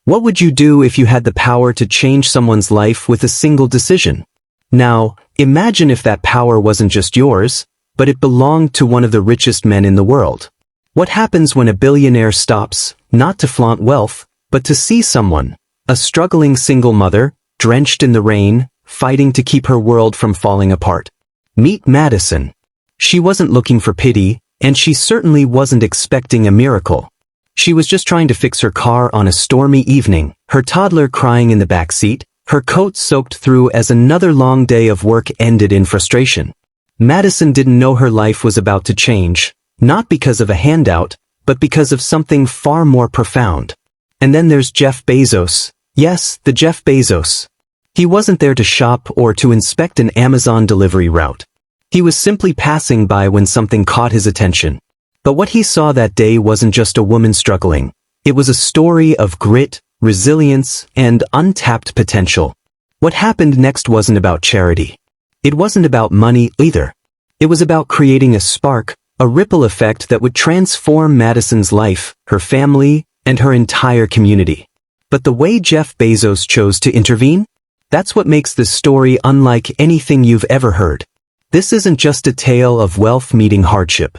What would you do if you had the power to change someone's life with a single decision? Now, imagine if that power wasn't just yours, but it belonged to one of the richest men in the world. What happens when a billionaire stops, not to flaunt wealth, but to see someone, a struggling single mother, drenched in the rain, fighting to keep her world from falling apart? Meet Madison. She wasn't looking for pity, and she certainly wasn't expecting a miracle. She was just trying to fix her car on a stormy evening, her toddler crying in the back seat, her coat soaked through as another long day of work ended in frustration. Madison didn't know her life was about to change, not because of a handout, but because of something far more profound. And then there's Jeff Bezos. Yes, the Jeff Bezos. He wasn't there to shop or to inspect an Amazon delivery route. He was simply passing by when something caught his attention. But what he saw that day wasn't just a woman struggling. It was a story of grit, resilience, and untapped potential. What happened next wasn't about charity. It wasn't about money either. It was about creating a spark, a ripple effect that would transform Madison's life, her family, and her entire community. But the way Jeff Bezos chose to intervene? That's what makes this story unlike anything you've ever heard. This isn't just a tale of wealth meeting hardship.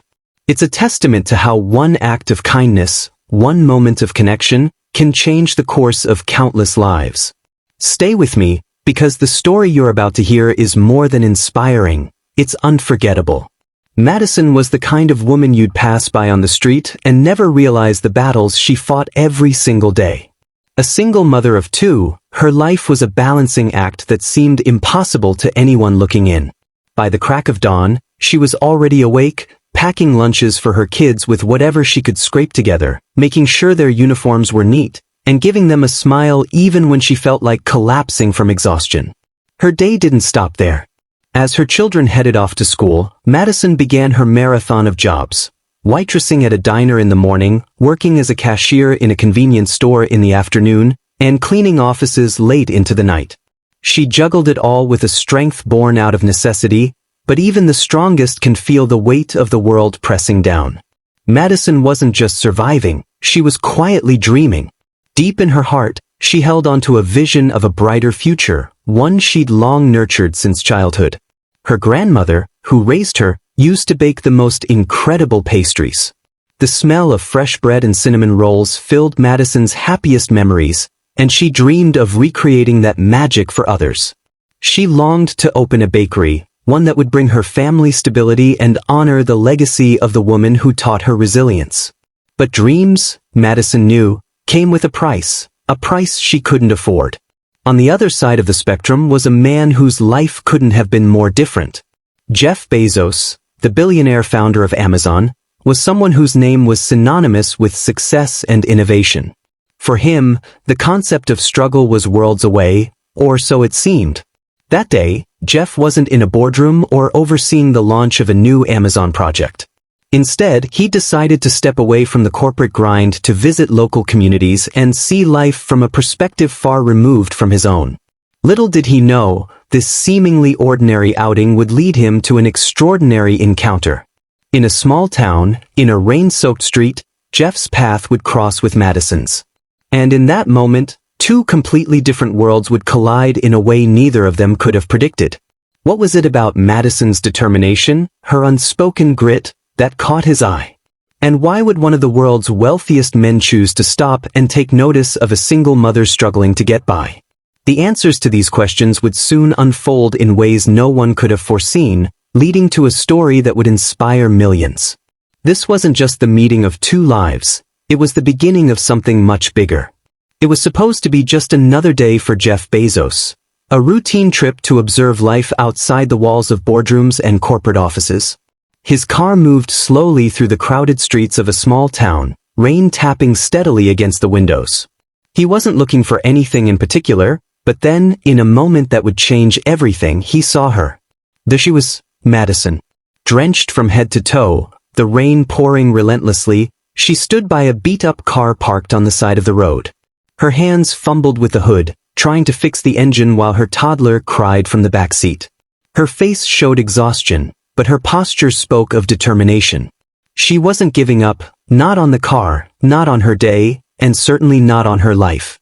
It's a testament to how one act of kindness, one moment of connection, can change the course of countless lives. Stay with me, because the story you're about to hear is more than inspiring, it's unforgettable. Madison was the kind of woman you'd pass by on the street and never realize the battles she fought every single day. A single mother of two, her life was a balancing act that seemed impossible to anyone looking in. By the crack of dawn, she was already awake, packing lunches for her kids with whatever she could scrape together, making sure their uniforms were neat, and giving them a smile even when she felt like collapsing from exhaustion. Her day didn't stop there. As her children headed off to school, Madison began her marathon of jobs. Waitressing at a diner in the morning, working as a cashier in a convenience store in the afternoon, and cleaning offices late into the night. She juggled it all with a strength born out of necessity, but even the strongest can feel the weight of the world pressing down. Madison wasn't just surviving, she was quietly dreaming. Deep in her heart, she held onto a vision of a brighter future, one she'd long nurtured since childhood. Her grandmother, who raised her, used to bake the most incredible pastries. The smell of fresh bread and cinnamon rolls filled Madison's happiest memories, and she dreamed of recreating that magic for others. She longed to open a bakery, one that would bring her family stability and honor the legacy of the woman who taught her resilience. But dreams, Madison knew, came with a price she couldn't afford. On the other side of the spectrum was a man whose life couldn't have been more different. Jeff Bezos, the billionaire founder of Amazon, was someone whose name was synonymous with success and innovation. For him, the concept of struggle was worlds away, or so it seemed. That day, Jeff wasn't in a boardroom or overseeing the launch of a new Amazon project. Instead, he decided to step away from the corporate grind to visit local communities and see life from a perspective far removed from his own. Little did he know, this seemingly ordinary outing would lead him to an extraordinary encounter. In a small town, in a rain-soaked street, Jeff's path would cross with Madison's. And in that moment, two completely different worlds would collide in a way neither of them could have predicted. What was it about Madison's determination, her unspoken grit, that caught his eye? And why would one of the world's wealthiest men choose to stop and take notice of a single mother struggling to get by? The answers to these questions would soon unfold in ways no one could have foreseen, leading to a story that would inspire millions. This wasn't just the meeting of two lives, it was the beginning of something much bigger. It was supposed to be just another day for Jeff Bezos, a routine trip to observe life outside the walls of boardrooms and corporate offices. His car moved slowly through the crowded streets of a small town, rain tapping steadily against the windows. He wasn't looking for anything in particular, but then, in a moment that would change everything, he saw her. There she was, Madison. Drenched from head to toe, the rain pouring relentlessly, she stood by a beat-up car parked on the side of the road. Her hands fumbled with the hood, trying to fix the engine while her toddler cried from the back seat. Her face showed exhaustion, but her posture spoke of determination. She wasn't giving up, not on the car, not on her day, and certainly not on her life.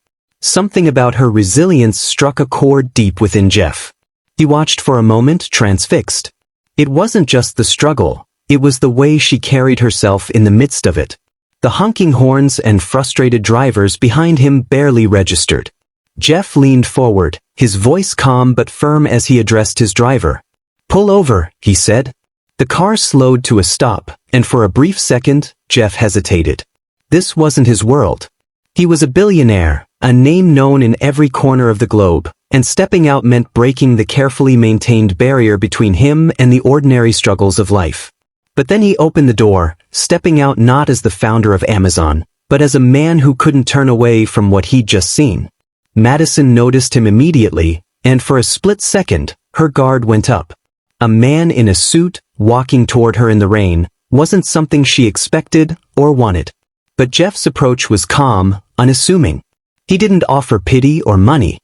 Something about her resilience struck a chord deep within Jeff. He watched for a moment, transfixed. It wasn't just the struggle, it was the way she carried herself in the midst of it. The honking horns and frustrated drivers behind him barely registered. Jeff leaned forward, his voice calm but firm as he addressed his driver. "Pull over," he said. The car slowed to a stop, and for a brief second, Jeff hesitated. This wasn't his world. He was a billionaire, a name known in every corner of the globe, and stepping out meant breaking the carefully maintained barrier between him and the ordinary struggles of life. But then he opened the door, stepping out not as the founder of Amazon, but as a man who couldn't turn away from what he'd just seen. Madison noticed him immediately, and for a split second, her guard went up. A man in a suit, walking toward her in the rain, wasn't something she expected or wanted. But Jeff's approach was calm, unassuming. He didn't offer pity or money.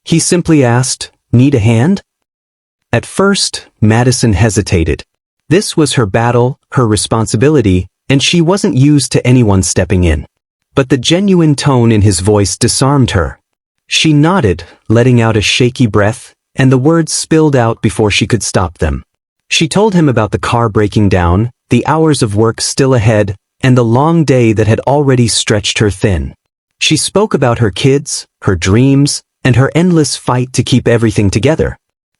He simply asked, "Need a hand?" At first, Madison hesitated. This was her battle, her responsibility, and she wasn't used to anyone stepping in. But the genuine tone in his voice disarmed her. She nodded, letting out a shaky breath, and the words spilled out before she could stop them. She told him about the car breaking down, the hours of work still ahead, and the long day that had already stretched her thin. She spoke about her kids, her dreams, and her endless fight to keep everything together.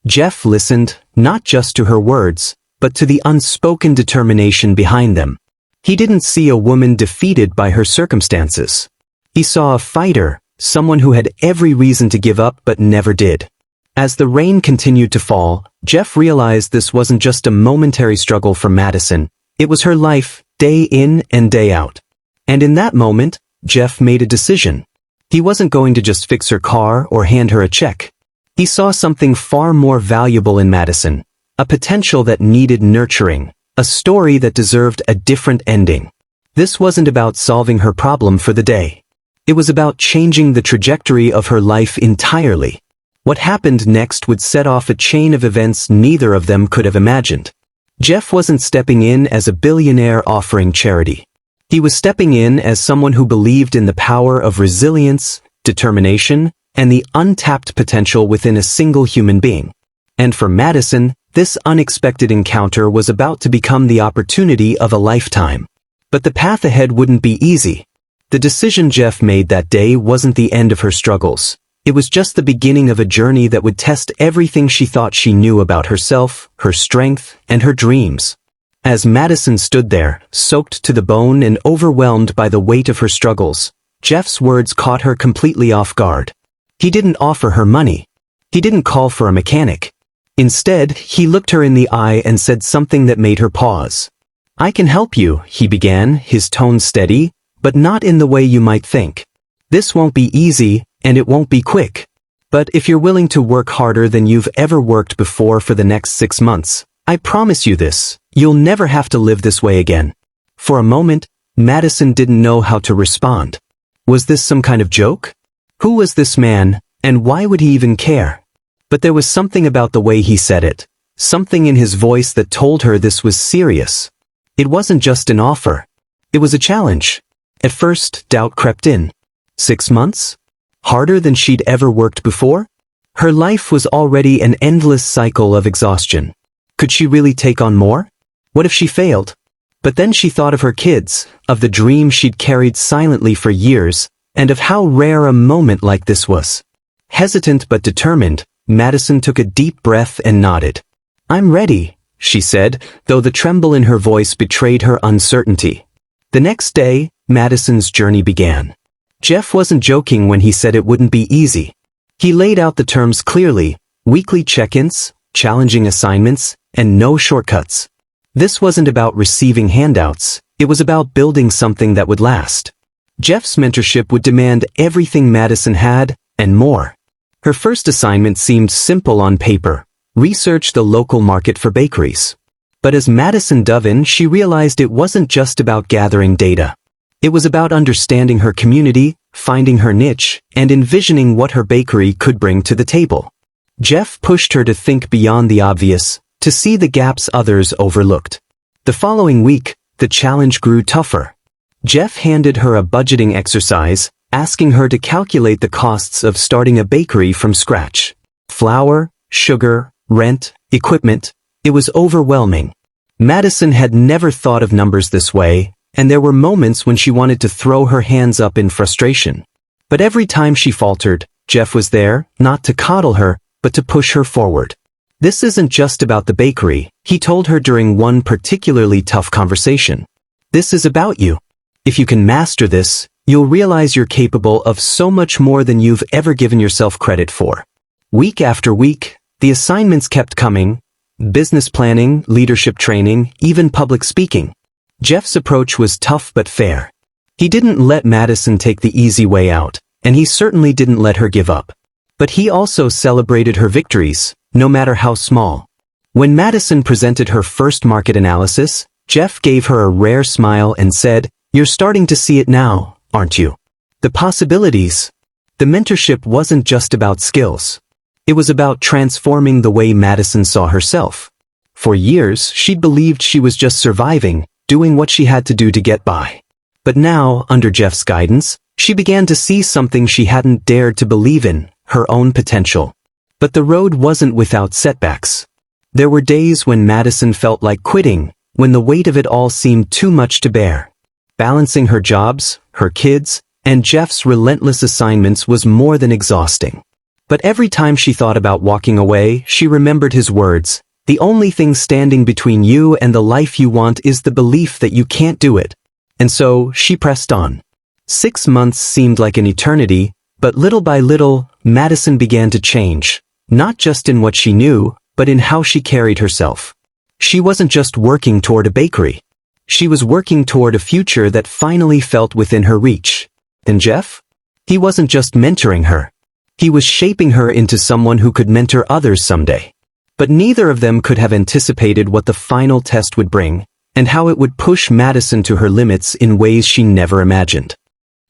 Jeff listened, not just to her words, but to the unspoken determination behind them. He didn't see a woman defeated by her circumstances. He saw a fighter, someone who had every reason to give up but never did. As the rain continued to fall, Jeff realized this wasn't just a momentary struggle for Madison, it was her life, day in and day out. And in that moment, Jeff made a decision. He wasn't going to just fix her car or hand her a check. He saw something far more valuable in Madison, a potential that needed nurturing, a story that deserved a different ending. This wasn't about solving her problem for the day. It was about changing the trajectory of her life entirely. What happened next would set off a chain of events neither of them could have imagined. Jeff wasn't stepping in as a billionaire offering charity. He was stepping in as someone who believed in the power of resilience, determination, and the untapped potential within a single human being. And for Madison, this unexpected encounter was about to become the opportunity of a lifetime. But the path ahead wouldn't be easy. The decision Jeff made that day wasn't the end of her struggles. It was just the beginning of a journey that would test everything she thought she knew about herself, her strength, and her dreams. As Madison stood there, soaked to the bone and overwhelmed by the weight of her struggles, Jeff's words caught her completely off guard. He didn't offer her money. He didn't call for a mechanic. Instead, he looked her in the eye and said something that made her pause. "I can help you," he began, his tone steady, but not in the way you might think. "This won't be easy, and it won't be quick. But if you're willing to work harder than you've ever worked before for the next 6 months, I promise you this, you'll never have to live this way again." For a moment, Madison didn't know how to respond. Was this some kind of joke? Who was this man, and why would he even care? But there was something about the way he said it, something in his voice that told her this was serious. It wasn't just an offer. It was a challenge. At first, doubt crept in. 6 months? Harder than she'd ever worked before? Her life was already an endless cycle of exhaustion. Could she really take on more? What if she failed? But then she thought of her kids, of the dream she'd carried silently for years, and of how rare a moment like this was. Hesitant but determined, Madison took a deep breath and nodded. "I'm ready," she said, though the tremble in her voice betrayed her uncertainty. The next day, Madison's journey began. Jeff wasn't joking when he said it wouldn't be easy. He laid out the terms clearly: weekly check-ins, challenging assignments, and no shortcuts. This wasn't about receiving handouts, it was about building something that would last. Jeff's mentorship would demand everything Madison had, and more. Her first assignment seemed simple on paper: research the local market for bakeries. But as Madison dove in, she realized it wasn't just about gathering data. It was about understanding her community, finding her niche, and envisioning what her bakery could bring to the table. Jeff pushed her to think beyond the obvious, to see the gaps others overlooked. The following week, the challenge grew tougher. Jeff handed her a budgeting exercise, asking her to calculate the costs of starting a bakery from scratch. Flour, sugar, rent, equipment. It was overwhelming. Madison had never thought of numbers this way, and there were moments when she wanted to throw her hands up in frustration. But every time she faltered, Jeff was there, not to coddle her, but to push her forward. This isn't just about the bakery, he told her during one particularly tough conversation. This is about you. If you can master this, you'll realize you're capable of so much more than you've ever given yourself credit for. Week after week, the assignments kept coming. Business planning, leadership training, even public speaking. Jeff's approach was tough but fair. He didn't let Madison take the easy way out, and he certainly didn't let her give up. But he also celebrated her victories, no matter how small. When Madison presented her first market analysis, Jeff gave her a rare smile and said, "You're starting to see it now, aren't you? The possibilities." The mentorship wasn't just about skills. It was about transforming the way Madison saw herself. For years, she'd believed she was just surviving, doing what she had to do to get by. But now, under Jeff's guidance, she began to see something she hadn't dared to believe in, her own potential. But the road wasn't without setbacks. There were days when Madison felt like quitting, when the weight of it all seemed too much to bear. Balancing her jobs, her kids, and Jeff's relentless assignments was more than exhausting. But every time she thought about walking away, she remembered his words, "The only thing standing between you and the life you want is the belief that you can't do it." And so, she pressed on. 6 months seemed like an eternity, but little by little, Madison began to change, not just in what she knew, but in how she carried herself. She wasn't just working toward a bakery. She was working toward a future that finally felt within her reach. And Jeff? He wasn't just mentoring her. He was shaping her into someone who could mentor others someday. But neither of them could have anticipated what the final test would bring, and how it would push Madison to her limits in ways she never imagined.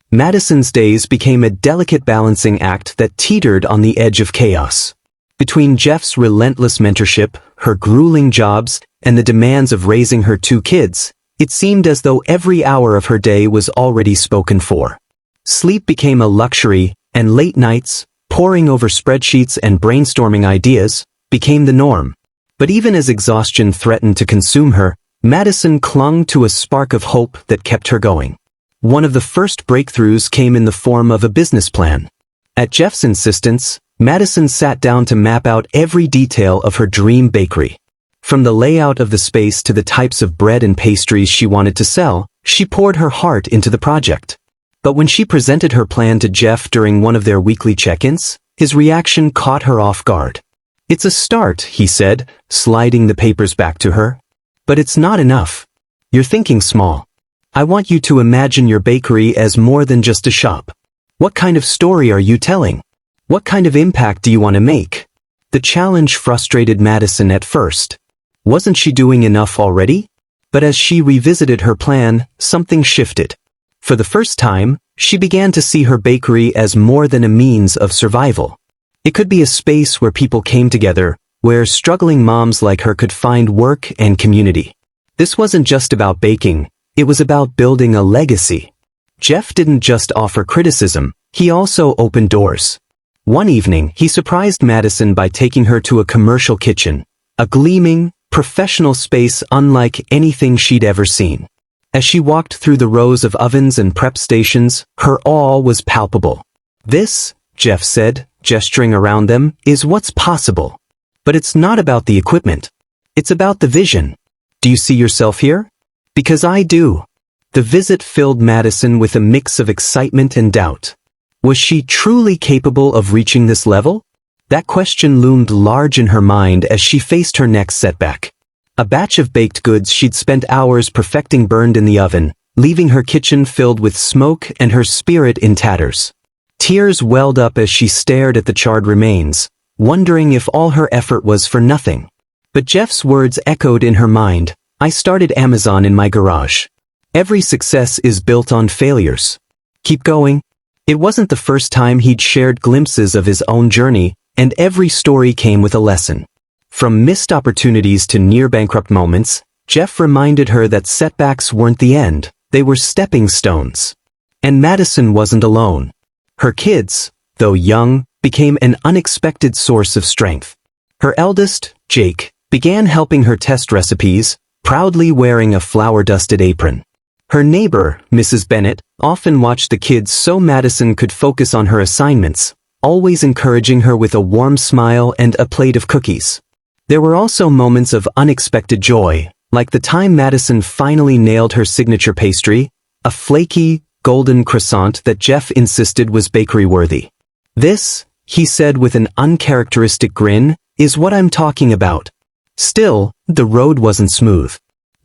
Madison's days became a delicate balancing act that teetered on the edge of chaos. Between Jeff's relentless mentorship, her grueling jobs, and the demands of raising her 2 kids, it seemed as though every hour of her day was already spoken for. Sleep became a luxury, and late nights, poring over spreadsheets and brainstorming ideas, became the norm. But even as exhaustion threatened to consume her, Madison clung to a spark of hope that kept her going. One of the first breakthroughs came in the form of a business plan. At Jeff's insistence, Madison sat down to map out every detail of her dream bakery. From the layout of the space to the types of bread and pastries she wanted to sell, she poured her heart into the project. But when she presented her plan to Jeff during one of their weekly check-ins, his reaction caught her off guard. "It's a start," he said, sliding the papers back to her. "But it's not enough. You're thinking small. I want you to imagine your bakery as more than just a shop. What kind of story are you telling? What kind of impact do you want to make?" The challenge frustrated Madison at first. Wasn't she doing enough already? But as she revisited her plan, something shifted. For the first time, she began to see her bakery as more than a means of survival. It could be a space where people came together, where struggling moms like her could find work and community. This wasn't just about baking, it was about building a legacy. Jeff didn't just offer criticism, he also opened doors. One evening, he surprised Madison by taking her to a commercial kitchen, a gleaming, professional space unlike anything she'd ever seen. As she walked through the rows of ovens and prep stations, her awe was palpable. "This," Jeff said, gesturing around them, "is what's possible. But it's not about the equipment. It's about the vision. Do you see yourself here? Because I do." The visit filled Madison with a mix of excitement and doubt. Was she truly capable of reaching this level? That question loomed large in her mind as she faced her next setback. A batch of baked goods she'd spent hours perfecting burned in the oven, leaving her kitchen filled with smoke and her spirit in tatters. Tears welled up as she stared at the charred remains, wondering if all her effort was for nothing. But Jeff's words echoed in her mind, "I started Amazon in my garage. Every success is built on failures. Keep going." It wasn't the first time he'd shared glimpses of his own journey, and every story came with a lesson. From missed opportunities to near-bankrupt moments, Jeff reminded her that setbacks weren't the end, they were stepping stones. And Madison wasn't alone. Her kids, though young, became an unexpected source of strength. Her eldest, Jake, began helping her test recipes, proudly wearing a flour-dusted apron. Her neighbor, Mrs. Bennett, often watched the kids so Madison could focus on her assignments, always encouraging her with a warm smile and a plate of cookies. There were also moments of unexpected joy, like the time Madison finally nailed her signature pastry, a flaky, golden croissant that Jeff insisted was bakery-worthy. "This," he said with an uncharacteristic grin, "is what I'm talking about." Still, the road wasn't smooth.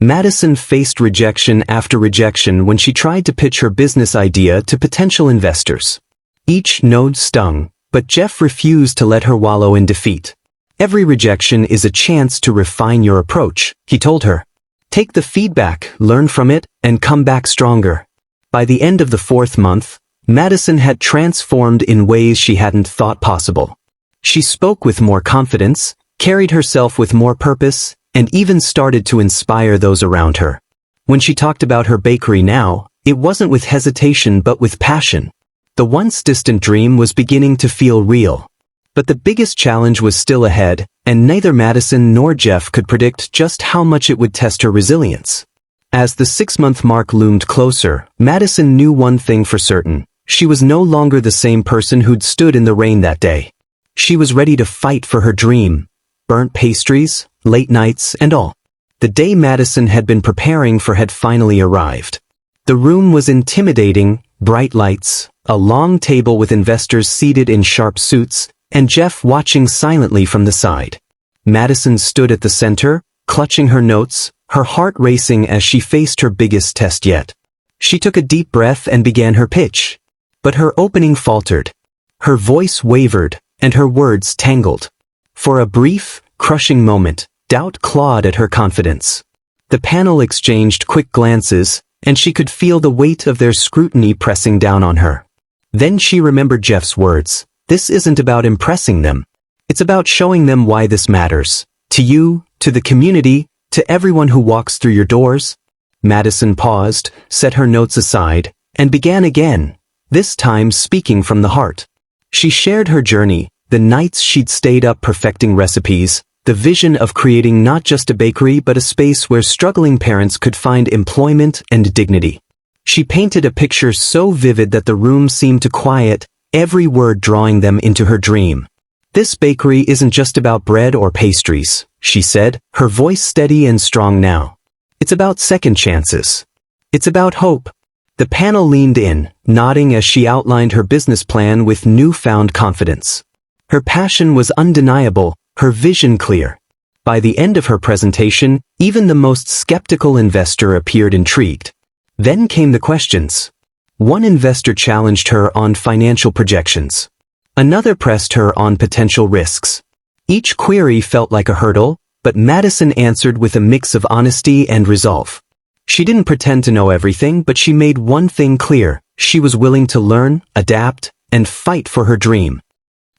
Madison faced rejection after rejection when she tried to pitch her business idea to potential investors. Each no stung, but Jeff refused to let her wallow in defeat. "Every rejection is a chance to refine your approach," he told her. "Take the feedback, learn from it, and come back stronger." By the end of the 4th month, Madison had transformed in ways she hadn't thought possible. She spoke with more confidence, carried herself with more purpose, and even started to inspire those around her. When she talked about her bakery now, it wasn't with hesitation but with passion. The once distant dream was beginning to feel real. But the biggest challenge was still ahead, and neither Madison nor Jeff could predict just how much it would test her resilience. As the 6-month mark loomed closer, Madison knew one thing for certain: she was no longer the same person who'd stood in the rain that day. She was ready to fight for her dream. Burnt pastries, late nights, and all. The day Madison had been preparing for had finally arrived. The room was intimidating: bright lights, a long table with investors seated in sharp suits, and Jeff watching silently from the side. Madison stood at the center, clutching her notes, her heart racing as she faced her biggest test yet. She took a deep breath and began her pitch. But her opening faltered. Her voice wavered, and her words tangled. For a brief, crushing moment, doubt clawed at her confidence. The panel exchanged quick glances, and she could feel the weight of their scrutiny pressing down on her. Then she remembered Jeff's words: "This isn't about impressing them. It's about showing them why this matters. To you, to the community, to everyone who walks through your doors." Madison paused, set her notes aside, and began again, this time speaking from the heart. She shared her journey, the nights she'd stayed up perfecting recipes, the vision of creating not just a bakery but a space where struggling parents could find employment and dignity. She painted a picture so vivid that the room seemed to quiet, every word drawing them into her dream. "This bakery isn't just about bread or pastries," she said, her voice steady and strong now. "It's about second chances. It's about hope." The panel leaned in, nodding as she outlined her business plan with newfound confidence. Her passion was undeniable, her vision clear. By the end of her presentation, even the most skeptical investor appeared intrigued. Then came the questions. One investor challenged her on financial projections. Another pressed her on potential risks. Each query felt like a hurdle, but Madison answered with a mix of honesty and resolve. She didn't pretend to know everything, but she made one thing clear: she was willing to learn, adapt, and fight for her dream.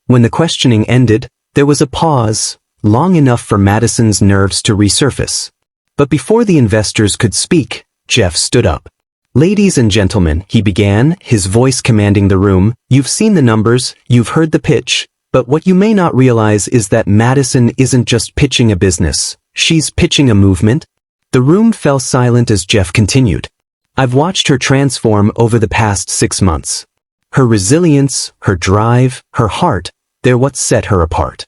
When the questioning ended, there was a pause, long enough for Madison's nerves to resurface. But before the investors could speak, Jeff stood up. "Ladies and gentlemen," he began, his voice commanding the room, "you've seen the numbers, you've heard the pitch, but what you may not realize is that Madison isn't just pitching a business, she's pitching a movement." The room fell silent as Jeff continued. "I've watched her transform over the past 6 months. Her resilience, her drive, her heart, they're what set her apart.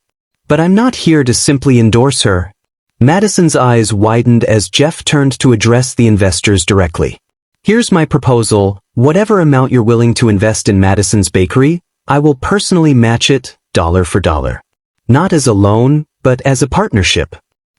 But I'm not here to simply endorse her." Madison's eyes widened as Jeff turned to address the investors directly. "Here's my proposal: whatever amount you're willing to invest in Madison's bakery, I will personally match it, dollar for dollar. Not as a loan, but as a partnership.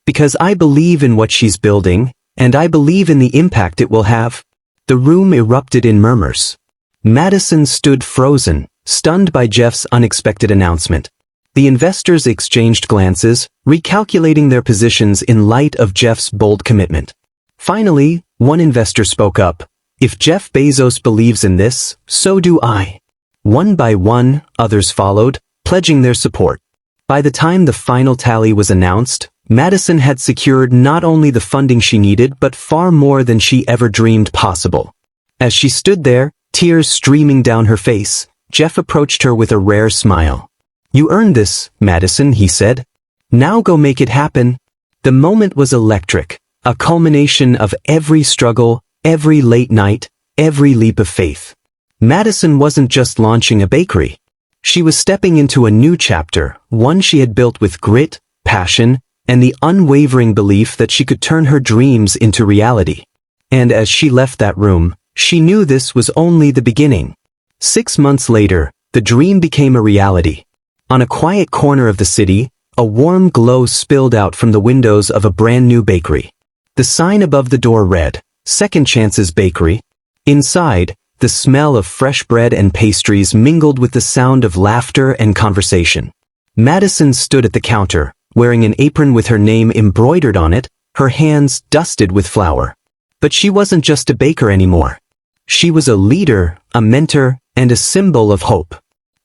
Because I believe in what she's building, and I believe in the impact it will have." The room erupted in murmurs. Madison stood frozen, stunned by Jeff's unexpected announcement. The investors exchanged glances, recalculating their positions in light of Jeff's bold commitment. Finally, one investor spoke up: "If Jeff Bezos believes in this, so do I." One by one, others followed, pledging their support. By the time the final tally was announced, Madison had secured not only the funding she needed but far more than she ever dreamed possible. As she stood there, tears streaming down her face, Jeff approached her with a rare smile. "You earned this, Madison," he said. "Now go make it happen." The moment was electric, a culmination of every struggle, every late night, every leap of faith. Madison wasn't just launching a bakery. She was stepping into a new chapter, one she had built with grit, passion, and the unwavering belief that she could turn her dreams into reality. And as she left that room, she knew this was only the beginning. 6 months later, the dream became a reality. On a quiet corner of the city, a warm glow spilled out from the windows of a brand new bakery. The sign above the door read, "Second Chance's Bakery." Inside, the smell of fresh bread and pastries mingled with the sound of laughter and conversation. Madison stood at the counter, wearing an apron with her name embroidered on it, her hands dusted with flour. But she wasn't just a baker anymore. She was a leader, a mentor, and a symbol of hope.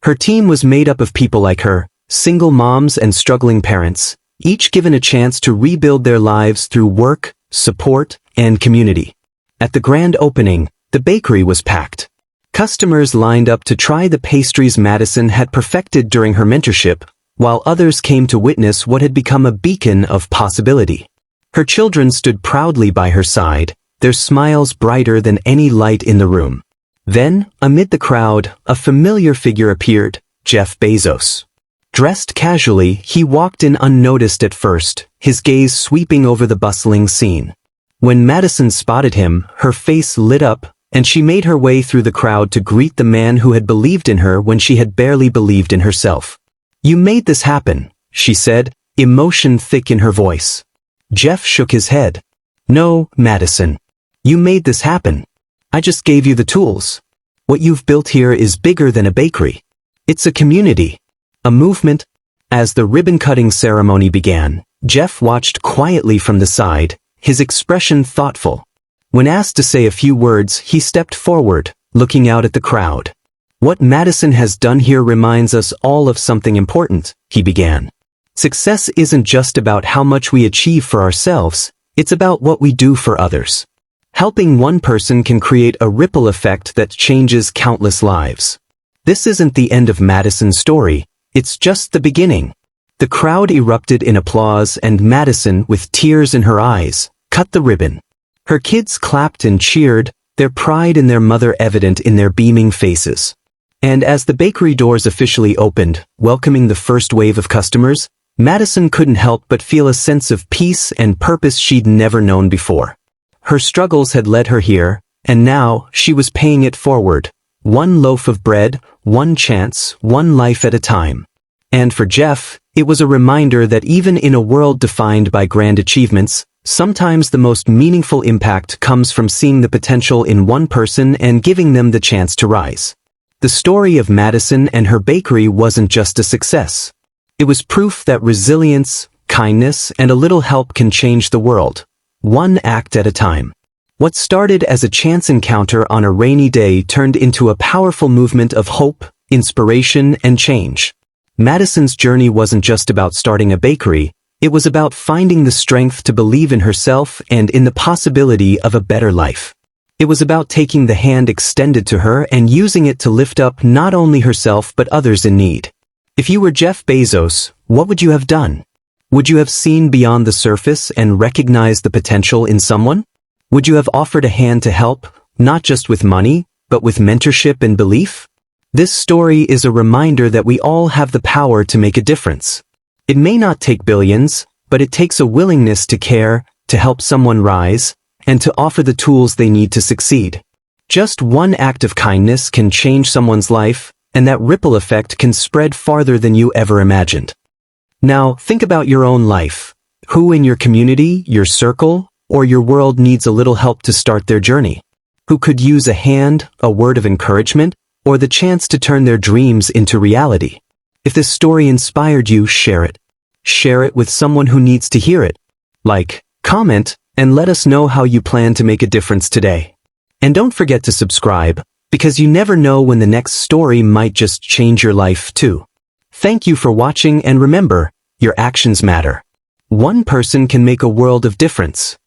Her team was made up of people like her, single moms and struggling parents, each given a chance to rebuild their lives through work, support, and community. At the grand opening, the bakery was packed. Customers lined up to try the pastries Madison had perfected during her mentorship, while others came to witness what had become a beacon of possibility. Her children stood proudly by her side, their smiles brighter than any light in the room. Then, amid the crowd, a familiar figure appeared, Jeff Bezos. Dressed casually, he walked in unnoticed at first, his gaze sweeping over the bustling scene. When Madison spotted him, her face lit up, and she made her way through the crowd to greet the man who had believed in her when she had barely believed in herself. "You made this happen," she said, emotion thick in her voice. Jeff shook his head. "No, Madison. You made this happen. I just gave you the tools. What you've built here is bigger than a bakery. It's a community. A movement." As the ribbon-cutting ceremony began, Jeff watched quietly from the side, his expression thoughtful. When asked to say a few words, he stepped forward, looking out at the crowd. "What Madison has done here reminds us all of something important," he began. "Success isn't just about how much we achieve for ourselves, it's about what we do for others. Helping one person can create a ripple effect that changes countless lives." This isn't the end of Madison's story, it's just the beginning. The crowd erupted in applause and Madison, with tears in her eyes, cut the ribbon. Her kids clapped and cheered, their pride in their mother evident in their beaming faces. And as the bakery doors officially opened, welcoming the first wave of customers, Madison couldn't help but feel a sense of peace and purpose she'd never known before. Her struggles had led her here, and now she was paying it forward. One loaf of bread, one chance, one life at a time. And for Jeff, it was a reminder that even in a world defined by grand achievements, sometimes the most meaningful impact comes from seeing the potential in one person and giving them the chance to rise. The story of Madison and her bakery wasn't just a success. It was proof that resilience, kindness, and a little help can change the world, one act at a time. What started as a chance encounter on a rainy day turned into a powerful movement of hope, inspiration, and change. Madison's journey wasn't just about starting a bakery, it was about finding the strength to believe in herself and in the possibility of a better life. It was about taking the hand extended to her and using it to lift up not only herself but others in need. If you were Jeff Bezos, what would you have done? Would you have seen beyond the surface and recognized the potential in someone? Would you have offered a hand to help, not just with money, but with mentorship and belief? This story is a reminder that we all have the power to make a difference. It may not take billions, but it takes a willingness to care, to help someone rise, and to offer the tools they need to succeed. Just one act of kindness can change someone's life, and that ripple effect can spread farther than you ever imagined. Now, think about your own life. Who in your community, your circle, or your world needs a little help to start their journey? Who could use a hand, a word of encouragement, or the chance to turn their dreams into reality? If this story inspired you, share it. Share it with someone who needs to hear it. Like, comment, and let us know how you plan to make a difference today. And don't forget to subscribe, because you never know when the next story might just change your life too. Thank you for watching, and remember, your actions matter. One person can make a world of difference.